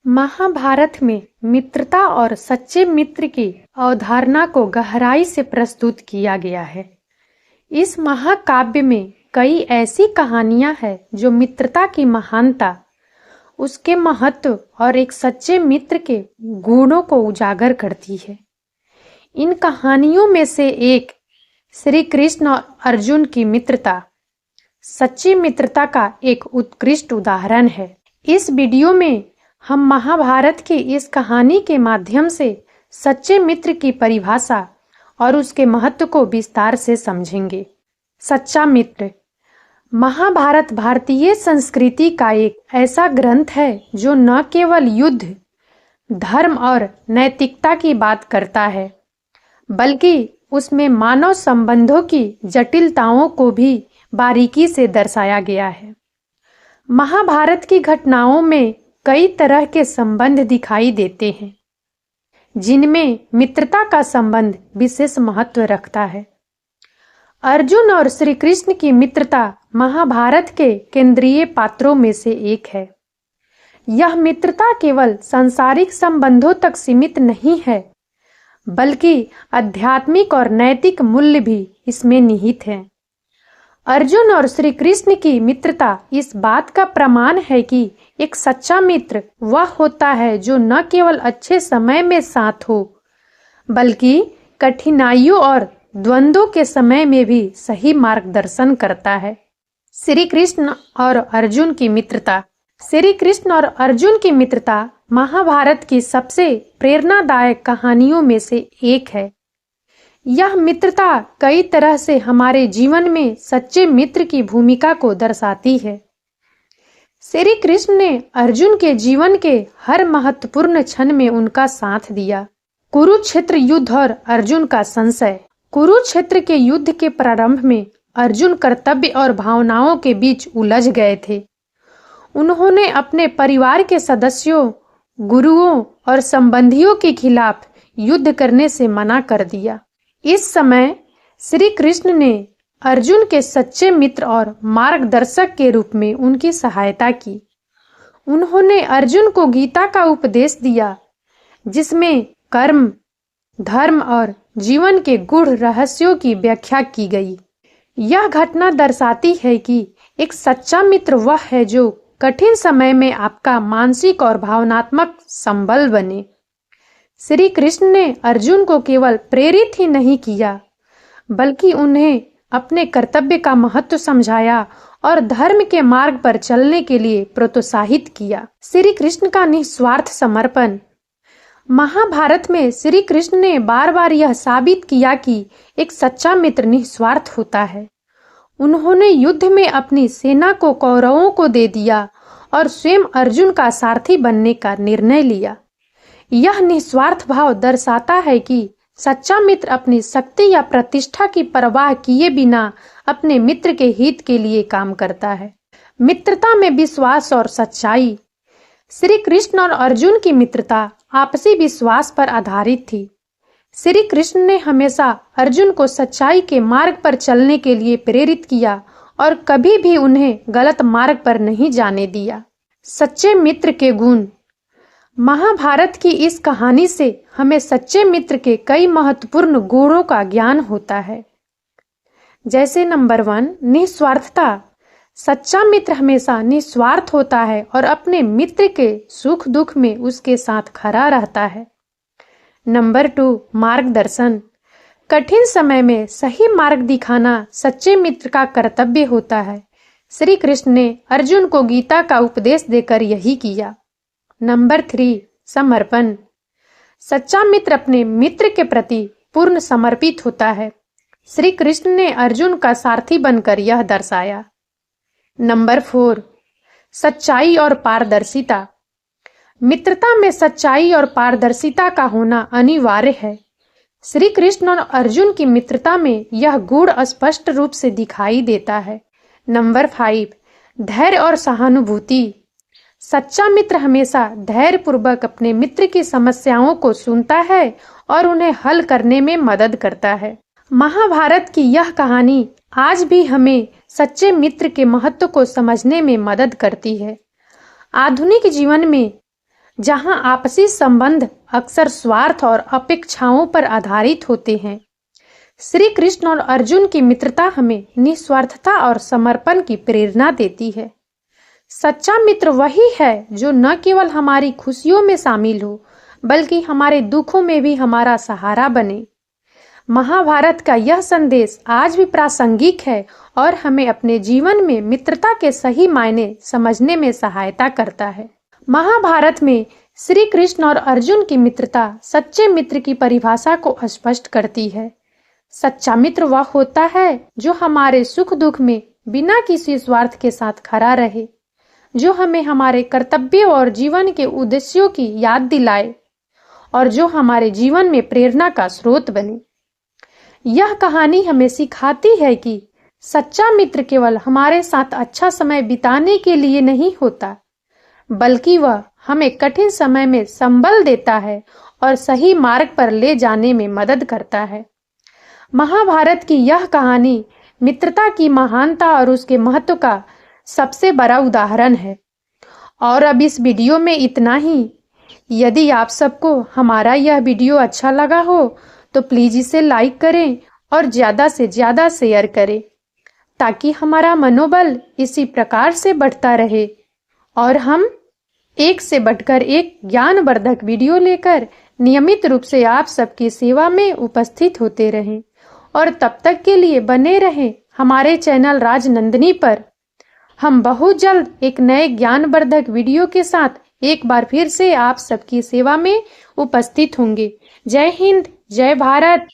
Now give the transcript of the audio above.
महाभारत में मित्रता और सच्चे मित्र की अवधारणा को गहराई से प्रस्तुत किया गया है। इस महाकाव्य में कई ऐसी कहानियां हैं जो मित्रता की महानता, उसके महत्व और एक सच्चे मित्र के गुणों को उजागर करती है। इन कहानियों में से एक श्री कृष्ण और अर्जुन की मित्रता सच्ची मित्रता का एक उत्कृष्ट उदाहरण है। इस वीडियो में हम महाभारत की इस कहानी के माध्यम से सच्चे मित्र की परिभाषा और उसके महत्व को विस्तार से समझेंगे। सच्चा मित्र। महाभारत भारतीय संस्कृति का एक ऐसा ग्रंथ है जो न केवल युद्ध, धर्म और नैतिकता की बात करता है, बल्कि उसमें मानव संबंधों की जटिलताओं को भी बारीकी से दर्शाया गया है। महाभारत की घटनाओं में कई तरह के संबंध दिखाई देते हैं, जिनमें मित्रता का संबंध विशेष महत्व रखता है। अर्जुन और श्री कृष्ण की मित्रता महाभारत के केंद्रीय पात्रों में से एक है। यह मित्रता केवल सांसारिक संबंधों तक सीमित नहीं है, बल्कि आध्यात्मिक और नैतिक मूल्य भी इसमें निहित हैं। अर्जुन और श्री कृष्ण की मित्रता इस बात का प्रमाण है कि एक सच्चा मित्र वह होता है जो न केवल अच्छे समय में साथ हो, बल्कि कठिनाइयों और द्वंद्वों के समय में भी सही मार्गदर्शन करता है। श्री कृष्ण और अर्जुन की मित्रता। श्री कृष्ण और अर्जुन की मित्रता महाभारत की सबसे प्रेरणादायक कहानियों में से एक है। यह मित्रता कई तरह से हमारे जीवन में सच्चे मित्र की भूमिका को दर्शाती है। श्री कृष्ण ने अर्जुन के जीवन के हर महत्वपूर्ण क्षण में उनका साथ दिया। कुरुक्षेत्र युद्ध और अर्जुन का संशय। कुरुक्षेत्र के युद्ध के प्रारंभ में अर्जुन कर्तव्य और भावनाओं के बीच उलझ गए थे। उन्होंने अपने परिवार के सदस्यों, गुरुओं और संबंधियों के खिलाफ युद्ध करने से मना कर दिया। इस समय श्री कृष्ण ने अर्जुन के सच्चे मित्र और मार्गदर्शक के रूप में उनकी सहायता की। उन्होंने अर्जुन को गीता का उपदेश दिया, जिसमें कर्म, धर्म और जीवन के गूढ़ रहस्यों की व्याख्या की गई। यह घटना दर्शाती है कि एक सच्चा मित्र वह है जो कठिन समय में आपका मानसिक और भावनात्मक संबल बने। श्री कृष्ण ने अर्जुन को केवल प्रेरित ही नहीं किया, बल्कि उन्हें अपने कर्तव्य का महत्व समझाया और धर्म के मार्ग पर चलने के लिए प्रोत्साहित किया। श्री कृष्ण का निस्वार्थ समर्पण। महाभारत में श्री कृष्ण ने बार बार यह साबित किया कि एक सच्चा मित्र निस्वार्थ होता है। उन्होंने युद्ध में अपनी सेना को कौरवों को दे दिया और स्वयं अर्जुन का सारथी बनने का निर्णय लिया। यह निस्वार्थ भाव दर्शाता है कि सच्चा मित्र अपनी शक्ति या प्रतिष्ठा की परवाह किए बिना अपने मित्र के हित के लिए काम करता है। मित्रता में विश्वास और सच्चाई। श्री कृष्ण और अर्जुन की मित्रता आपसी विश्वास पर आधारित थी। श्री कृष्ण ने हमेशा अर्जुन को सच्चाई के मार्ग पर चलने के लिए प्रेरित किया और कभी भी उन्हें गलत मार्ग पर नहीं जाने दिया। सच्चे मित्र के गुण। महाभारत की इस कहानी से हमें सच्चे मित्र के कई महत्वपूर्ण गुणों का ज्ञान होता है। जैसे नंबर 1, निस्वार्थता। सच्चा मित्र हमेशा निस्वार्थ होता है और अपने मित्र के सुख दुख में उसके साथ खड़ा रहता है। नंबर 2, मार्गदर्शन। कठिन समय में सही मार्ग दिखाना सच्चे मित्र का कर्तव्य होता है। श्री कृष्ण ने अर्जुन को गीता का उपदेश देकर यही किया। नंबर 3, समर्पण। सच्चा मित्र अपने मित्र के प्रति पूर्ण समर्पित होता है। श्री कृष्ण ने अर्जुन का सारथी बनकर यह दर्शाया। नंबर 4, सच्चाई और पारदर्शिता। मित्रता में सच्चाई और पारदर्शिता का होना अनिवार्य है। श्री कृष्ण और अर्जुन की मित्रता में यह गुण स्पष्ट रूप से दिखाई देता है। नंबर 5, धैर्य और सहानुभूति। सच्चा मित्र हमेशा धैर्यपूर्वक अपने मित्र की समस्याओं को सुनता है और उन्हें हल करने में मदद करता है। महाभारत की यह कहानी आज भी हमें सच्चे मित्र के महत्व को समझने में मदद करती है। आधुनिक जीवन में जहां आपसी संबंध अक्सर स्वार्थ और अपेक्षाओं पर आधारित होते हैं। श्री कृष्ण और अर्जुन की मित्रता हमें निस्वार्थता और समर्पण की प्रेरणा देती है। सच्चा मित्र वही है जो न केवल हमारी खुशियों में शामिल हो, बल्कि हमारे दुखों में भी हमारा सहारा बने। महाभारत का यह संदेश आज भी प्रासंगिक है और हमें अपने जीवन में मित्रता के सही मायने समझने में सहायता करता है। महाभारत में श्री कृष्ण और अर्जुन की मित्रता सच्चे मित्र की परिभाषा को स्पष्ट करती है। सच्चा मित्र वह होता है जो हमारे सुख दुख में बिना किसी स्वार्थ के साथ खड़ा रहे, जो हमें हमारे कर्तव्यों और जीवन के उद्देश्यों की याद दिलाए और जो हमारे जीवन में प्रेरणा का स्रोत बने। यह कहानी हमें सिखाती है कि सच्चा मित्र केवल हमारे साथ अच्छा समय बिताने के लिए नहीं होता, बल्कि वह हमें कठिन समय में संबल देता है और सही मार्ग पर ले जाने में मदद करता है। महाभारत की यह कहानी मित्रता की महानता और उसके महत्व का सबसे बड़ा उदाहरण है। और अब इस वीडियो में इतना ही। यदि आप सबको हमारा यह वीडियो अच्छा लगा हो तो प्लीज इसे लाइक करें और ज्यादा से ज्यादा शेयर करें, ताकि हमारा मनोबल इसी प्रकार से बढ़ता रहे और हम एक से बढ़कर एक ज्ञानवर्धक वीडियो लेकर नियमित रूप से आप सबकी सेवा में उपस्थित होते रहें। और तब तक के लिए बने रहें हमारे चैनल राजनंदिनी पर। हम बहुत जल्द एक नए ज्ञानवर्धक वीडियो के साथ एक बार फिर से आप सबकी सेवा में उपस्थित होंगे। जय हिंद, जय भारत।